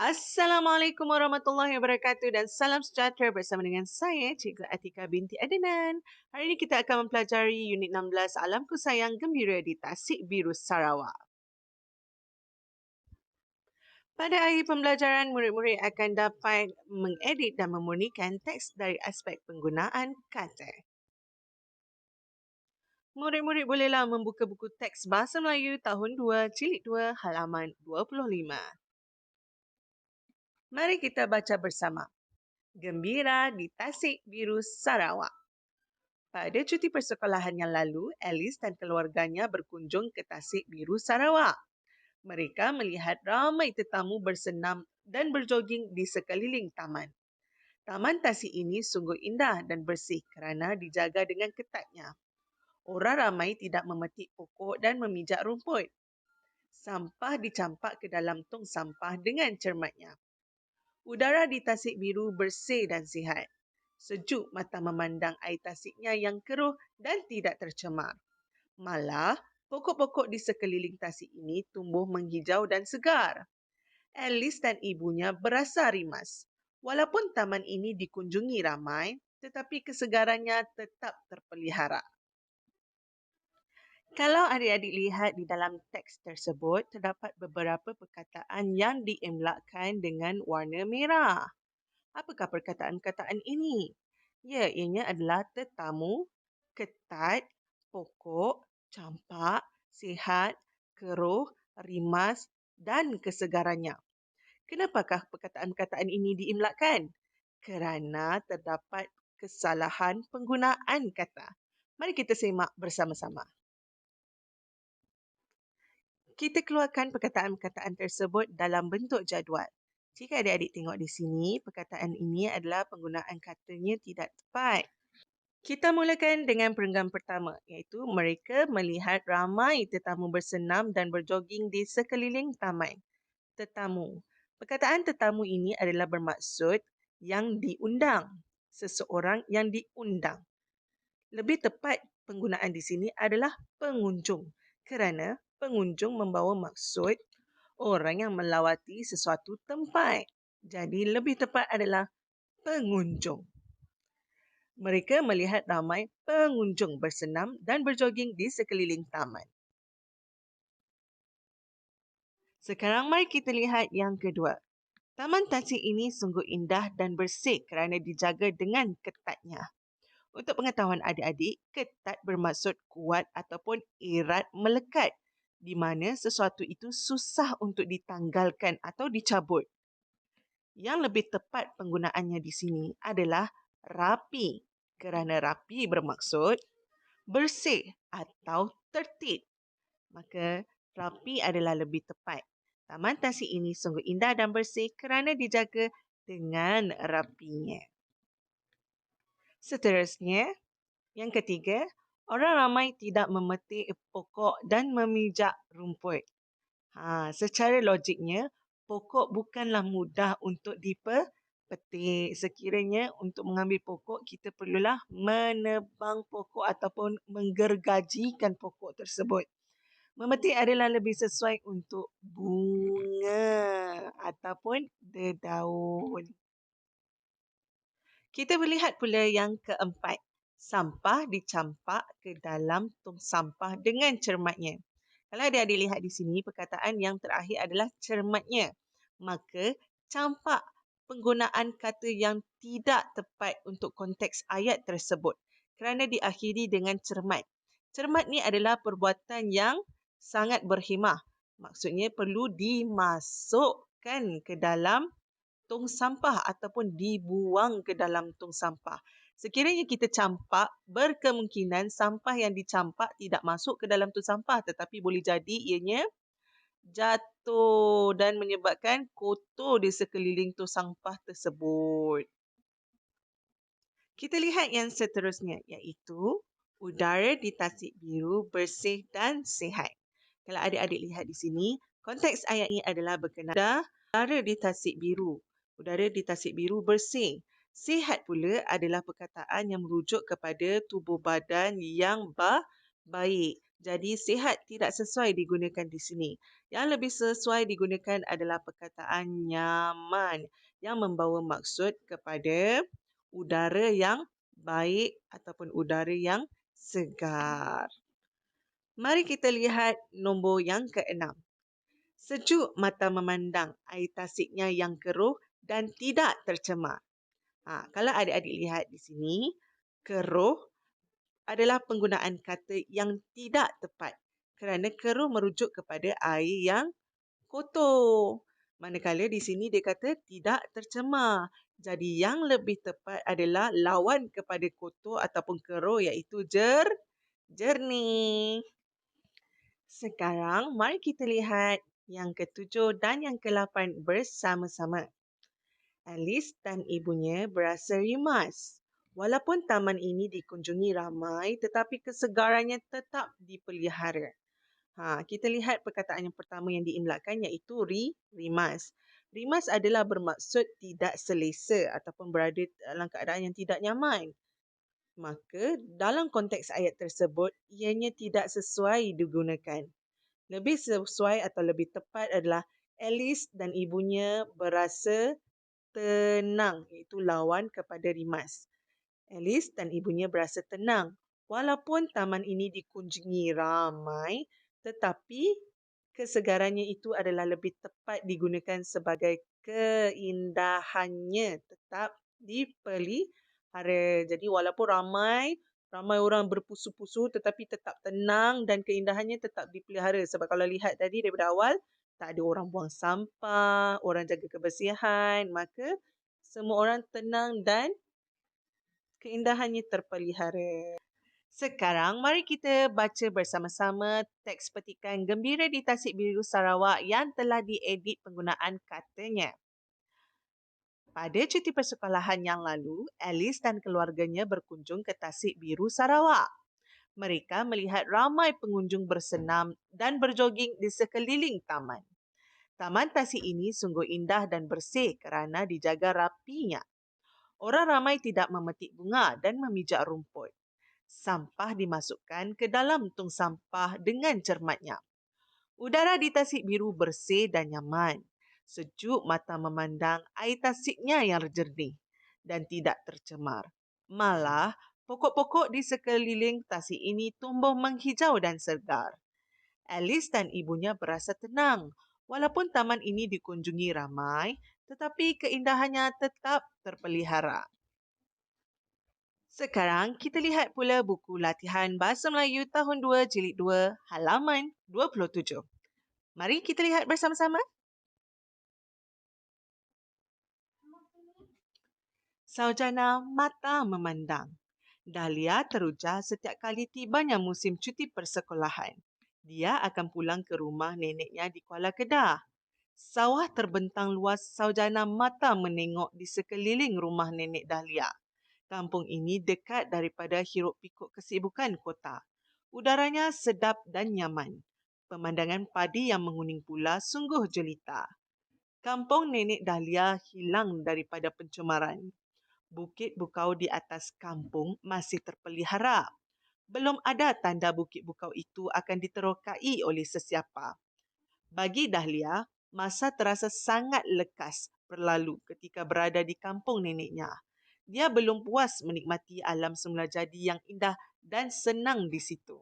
Assalamualaikum warahmatullahi wabarakatuh dan salam sejahtera bersama dengan saya, Cikgu Atika binti Adnan. Hari ini kita akan mempelajari unit 16 Alamku Sayang Gembira di Tasik Biru Sarawak. Pada akhir pembelajaran, murid-murid akan dapat mengedit dan memurnikan teks dari aspek penggunaan kata. Murid-murid bolehlah membuka buku teks Bahasa Melayu tahun 2, Jilid 2, halaman 25. Mari kita baca bersama. Gembira di Tasik Biru Sarawak. Pada cuti persekolahan yang lalu, Alice dan keluarganya berkunjung ke Tasik Biru Sarawak. Mereka melihat ramai tetamu bersenam dan berjoging di sekeliling taman. Taman Tasik ini sungguh indah dan bersih kerana dijaga dengan ketatnya. Orang ramai tidak memetik pokok dan memijak rumput. Sampah dicampak ke dalam tong sampah dengan cermatnya. Udara di Tasik Biru bersih dan sihat. Sejuk mata memandang air tasiknya yang keruh dan tidak tercemar. Malah, pokok-pokok di sekeliling tasik ini tumbuh menghijau dan segar. Alice dan ibunya berasa rimas. Walaupun taman ini dikunjungi ramai, tetapi kesegarannya tetap terpelihara. Kalau adik-adik lihat di dalam teks tersebut, terdapat beberapa perkataan yang diimlakkan dengan warna merah. Apakah perkataan-perkataan ini? Ya, ianya adalah tetamu, ketat, pokok, campak, sihat, keruh, rimas dan kesegarannya. Kenapakah perkataan-perkataan ini diimlakkan? Kerana terdapat kesalahan penggunaan kata. Mari kita semak bersama-sama. Kita keluarkan perkataan-perkataan tersebut dalam bentuk jadual. Jika adik-adik tengok di sini, perkataan ini adalah penggunaan katanya tidak tepat. Kita mulakan dengan perenggan pertama, iaitu mereka melihat ramai tetamu bersenam dan berjoging di sekeliling taman. Tetamu. Perkataan tetamu ini adalah bermaksud yang diundang. Seseorang yang diundang. Lebih tepat penggunaan di sini adalah pengunjung. Kerana pengunjung membawa maksud orang yang melawati sesuatu tempat. Jadi lebih tepat adalah pengunjung. Mereka melihat ramai pengunjung bersenam dan berjoging di sekeliling taman. Sekarang mari kita lihat yang kedua. Taman Tasik ini sungguh indah dan bersih kerana dijaga dengan ketatnya. Untuk pengetahuan adik-adik, ketat bermaksud kuat ataupun erat melekat, di mana sesuatu itu susah untuk ditanggalkan atau dicabut. Yang lebih tepat penggunaannya di sini adalah rapi, kerana rapi bermaksud bersih atau tertib. Maka rapi adalah lebih tepat. Taman Tasik ini sungguh indah dan bersih kerana dijaga dengan rapinya. Seterusnya, yang ketiga, orang ramai tidak memetik pokok dan memijak rumput. Secara logiknya, pokok bukanlah mudah untuk dipetik. Sekiranya untuk mengambil pokok, kita perlulah menebang pokok ataupun menggergajikan pokok tersebut. Memetik adalah lebih sesuai untuk bunga ataupun dedaun. Kita melihat pula yang keempat. Sampah dicampak ke dalam tong sampah dengan cermatnya. Kalau adik-adik lihat di sini, perkataan yang terakhir adalah cermatnya. Maka, campak penggunaan kata yang tidak tepat untuk konteks ayat tersebut kerana diakhiri dengan cermat. Cermat ni adalah perbuatan yang sangat berhemah. Maksudnya perlu dimasukkan ke dalam tong sampah ataupun dibuang ke dalam tong sampah. Sekiranya kita campak, berkemungkinan sampah yang dicampak tidak masuk ke dalam tong sampah tetapi boleh jadi ianya jatuh dan menyebabkan kotor di sekeliling tong sampah tersebut. Kita lihat yang seterusnya iaitu udara di Tasik Biru bersih dan sihat. Kalau adik-adik lihat di sini, konteks ayat ini adalah berkenaan udara di Tasik Biru. Udara di Tasik Biru bersih. Sihat pula adalah perkataan yang merujuk kepada tubuh badan yang baik. Jadi sihat tidak sesuai digunakan di sini. Yang lebih sesuai digunakan adalah perkataan nyaman yang membawa maksud kepada udara yang baik ataupun udara yang segar. Mari kita lihat nombor yang keenam. Sejuk mata memandang air tasiknya yang keruh dan tidak tercemar. Kalau adik-adik lihat di sini, keruh adalah penggunaan kata yang tidak tepat kerana keruh merujuk kepada air yang kotor. Manakala di sini dia kata tidak tercemar. Jadi yang lebih tepat adalah lawan kepada kotor ataupun keruh iaitu jernih. Sekarang mari kita lihat yang ketujuh dan yang ke-8 bersama-sama. Alice dan ibunya berasa rimas. Walaupun taman ini dikunjungi ramai, tetapi kesegarannya tetap dipelihara. Kita lihat perkataan yang pertama yang diimlakan iaitu rimas. Rimas adalah bermaksud tidak selesa ataupun berada dalam keadaan yang tidak nyaman. Maka dalam konteks ayat tersebut, ianya tidak sesuai digunakan. Lebih sesuai atau lebih tepat adalah Alice dan ibunya berasa tenang, iaitu lawan kepada rimas. Alice dan ibunya berasa tenang. Walaupun taman ini dikunjungi ramai, tetapi kesegarannya itu adalah lebih tepat digunakan sebagai keindahannya tetap dipelihara. Jadi walaupun ramai orang berpusu-pusu tetapi tetap tenang dan keindahannya tetap dipelihara. Sebab kalau lihat tadi daripada awal, tak ada orang buang sampah, orang jaga kebersihan, maka semua orang tenang dan keindahannya terpelihara. Sekarang, mari kita baca bersama-sama teks petikan Gembira di Tasik Biru Sarawak yang telah diedit penggunaan katanya. Pada cuti persekolahan yang lalu, Alice dan keluarganya berkunjung ke Tasik Biru Sarawak. Mereka melihat ramai pengunjung bersenam dan berjoging di sekeliling taman. Taman Tasik ini sungguh indah dan bersih kerana dijaga rapinya. Orang ramai tidak memetik bunga dan memijak rumput. Sampah dimasukkan ke dalam tong sampah dengan cermatnya. Udara di Tasik Biru bersih dan nyaman. Sejuk mata memandang air tasiknya yang jernih dan tidak tercemar. Malah, pokok-pokok di sekeliling tasik ini tumbuh menghijau dan segar. Alice dan ibunya berasa tenang. Walaupun taman ini dikunjungi ramai, tetapi keindahannya tetap terpelihara. Sekarang kita lihat pula buku latihan Bahasa Melayu tahun 2 jilid 2 halaman 27. Mari kita lihat bersama-sama. Saujana mata memandang. Dahlia teruja setiap kali tibanya musim cuti persekolahan. Dia akan pulang ke rumah neneknya di Kuala Kedah. Sawah terbentang luas, Saujana mata menengok di sekeliling rumah nenek Dahlia. Kampung ini dekat daripada hiruk-pikuk kesibukan kota. Udaranya sedap dan nyaman. Pemandangan padi yang menguning pula sungguh jelita. Kampung nenek Dahlia hilang daripada pencemaran. Bukit bukau di atas kampung masih terpelihara. Belum ada tanda bukit bukau itu akan diterokai oleh sesiapa. Bagi Dahlia, masa terasa sangat lekas berlalu ketika berada di kampung neneknya. Dia belum puas menikmati alam semula jadi yang indah dan senang di situ.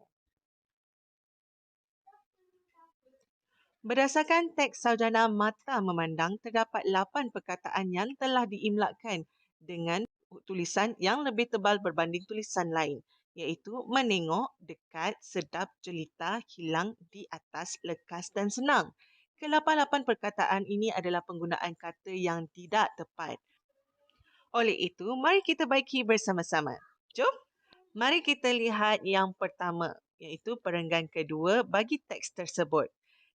Berdasarkan teks Saujana Mata Memandang, terdapat 8 perkataan yang telah diimlakkan dengan tulisan yang lebih tebal berbanding tulisan lain, iaitu menengok, dekat, sedap, jelita, hilang, di atas, lekas dan senang. Ke-8 perkataan ini adalah penggunaan kata yang tidak tepat. Oleh itu, mari kita baiki bersama-sama. Jom, mari kita lihat yang pertama, iaitu perenggan kedua bagi teks tersebut.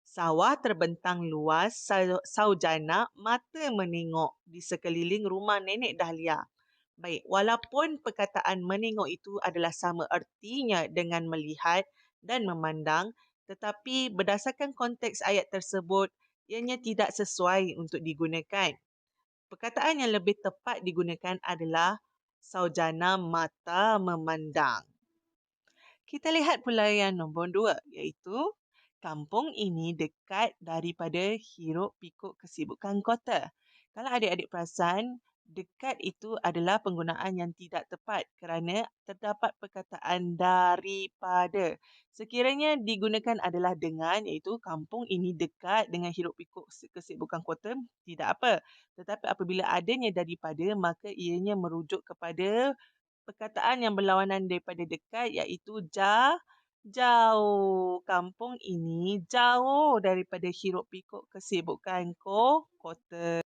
Sawah terbentang luas, saujana mata menengok di sekeliling rumah nenek Dahlia. Baik, walaupun perkataan menengok itu adalah sama ertinya dengan melihat dan memandang, tetapi berdasarkan konteks ayat tersebut, ianya tidak sesuai untuk digunakan. Perkataan yang lebih tepat digunakan adalah saujana mata memandang. Kita lihat pula yang nombor 2, iaitu kampung ini dekat daripada hiruk-pikuk kesibukan kota. Kalau adik-adik perasan, dekat itu adalah penggunaan yang tidak tepat kerana terdapat perkataan daripada. Sekiranya digunakan adalah dengan, iaitu kampung ini dekat dengan hiruk-pikuk kesibukan kota, tidak apa. Tetapi apabila adanya daripada, maka ianya merujuk kepada perkataan yang berlawanan daripada dekat, iaitu jauh. Kampung ini jauh daripada hiruk-pikuk kesibukan kota.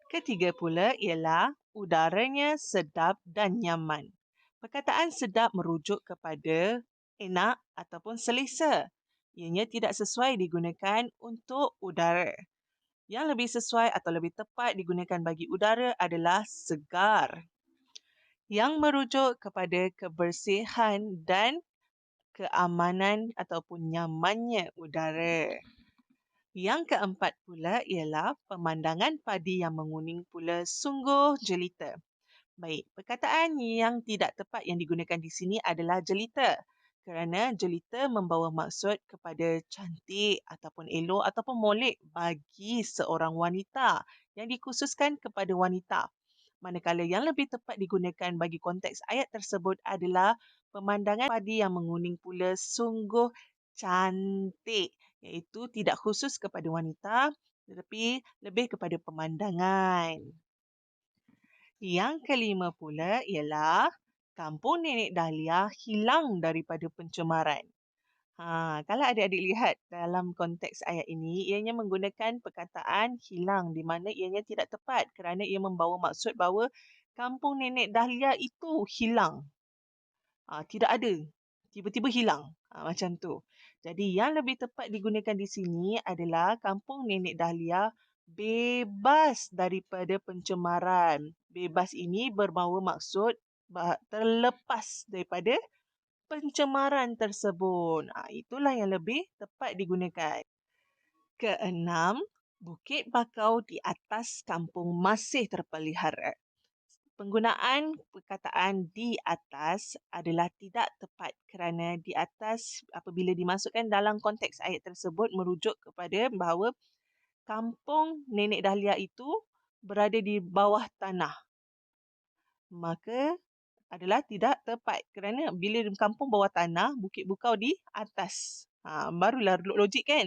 Ketiga pula ialah udaranya sedap dan nyaman. Perkataan sedap merujuk kepada enak ataupun selesa. Ianya tidak sesuai digunakan untuk udara. Yang lebih sesuai atau lebih tepat digunakan bagi udara adalah segar, yang merujuk kepada kebersihan dan keamanan ataupun nyamannya udara. Yang keempat pula ialah pemandangan padi yang menguning pula sungguh jelita. Baik, perkataan yang tidak tepat yang digunakan di sini adalah jelita. Kerana jelita membawa maksud kepada cantik ataupun elok ataupun molek bagi seorang wanita yang dikhususkan kepada wanita. Manakala yang lebih tepat digunakan bagi konteks ayat tersebut adalah pemandangan padi yang menguning pula sungguh cantik, iaitu tidak khusus kepada wanita tetapi lebih kepada pemandangan. Yang kelima pula ialah kampung Nenek Dahlia hilang daripada pencemaran. Kalau adik-adik lihat dalam konteks ayat ini, ianya menggunakan perkataan hilang di mana ianya tidak tepat kerana ia membawa maksud bahawa kampung Nenek Dahlia itu hilang. Tidak ada. Tiba-tiba hilang. Macam tu. Jadi yang lebih tepat digunakan di sini adalah kampung Nenek Dahlia bebas daripada pencemaran. Bebas ini berbawa maksud terlepas daripada pencemaran tersebut. Itulah yang lebih tepat digunakan. Keenam, Bukit Bakau di atas kampung masih terpelihara. Penggunaan perkataan di atas adalah tidak tepat kerana di atas apabila dimasukkan dalam konteks ayat tersebut merujuk kepada bahawa kampung Nenek Dahlia itu berada di bawah tanah. Maka adalah tidak tepat kerana bila kampung bawah tanah, Bukit Bukau di atas. Barulah logik kan?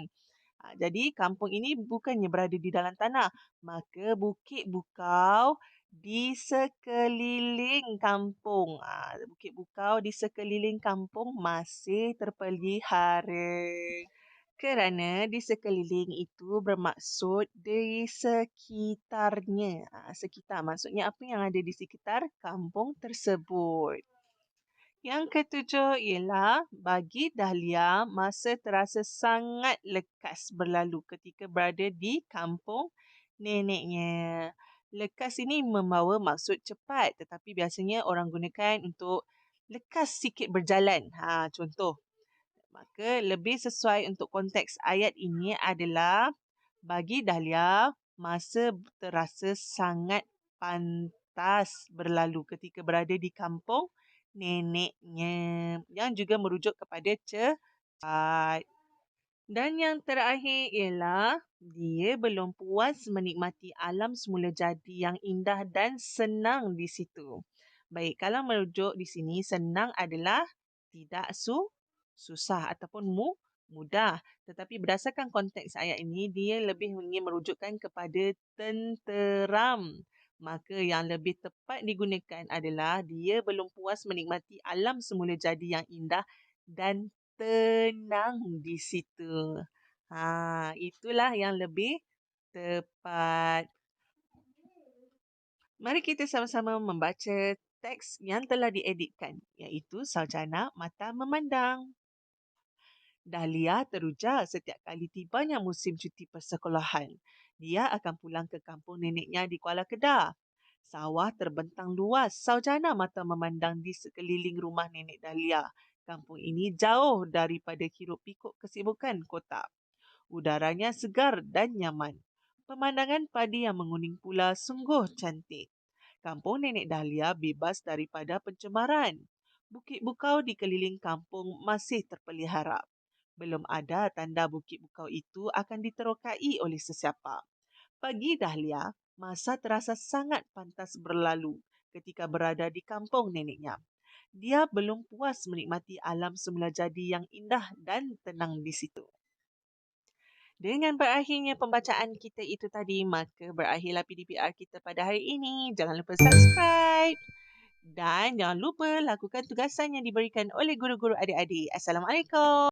Jadi kampung ini bukannya berada di dalam tanah. Maka Bukit Bukau di sekeliling kampung. Bukit Bukau di sekeliling kampung masih terpelihara. Kerana di sekeliling itu bermaksud di sekitarnya. Sekitar maksudnya apa yang ada di sekitar kampung tersebut. Yang ketujuh ialah bagi Dahlia masa terasa sangat lekas berlalu ketika berada di kampung neneknya. Lekas ini membawa maksud cepat tetapi biasanya orang gunakan untuk lekas sikit berjalan. Contoh. Maka lebih sesuai untuk konteks ayat ini adalah bagi Dahlia masa terasa sangat pantas berlalu ketika berada di kampung neneknya yang juga merujuk kepada cepat. Dan yang terakhir ialah dia belum puas menikmati alam semula jadi yang indah dan senang di situ. Baik, kalau merujuk di sini senang adalah tidak susah ataupun mudah. Tetapi berdasarkan konteks ayat ini, dia lebih ingin merujukkan kepada tenteram. Maka yang lebih tepat digunakan adalah dia belum puas menikmati alam semula jadi yang indah dan tenang di situ. Itulah yang lebih tepat. Mari kita sama-sama membaca teks yang telah dieditkan, iaitu Sarjana Mata Memandang. Dahlia teruja setiap kali tibanya musim cuti persekolahan. Dia akan pulang ke kampung neneknya di Kuala Kedah. Sawah terbentang luas, saujana mata memandang di sekeliling rumah nenek Dahlia. Kampung ini jauh daripada hiruk-pikuk kesibukan kota. Udaranya segar dan nyaman. Pemandangan padi yang menguning pula sungguh cantik. Kampung nenek Dahlia bebas daripada pencemaran. Bukit Bukau di keliling kampung masih terpelihara. Belum ada tanda Bukit Bukau itu akan diterokai oleh sesiapa. Bagi Dahlia, masa terasa sangat pantas berlalu ketika berada di kampung neneknya. Dia belum puas menikmati alam semula jadi yang indah dan tenang di situ. Dengan berakhirnya pembacaan kita itu tadi, maka berakhirlah PDPR kita pada hari ini. Jangan lupa subscribe dan jangan lupa lakukan tugasan yang diberikan oleh guru-guru adik-adik. Assalamualaikum.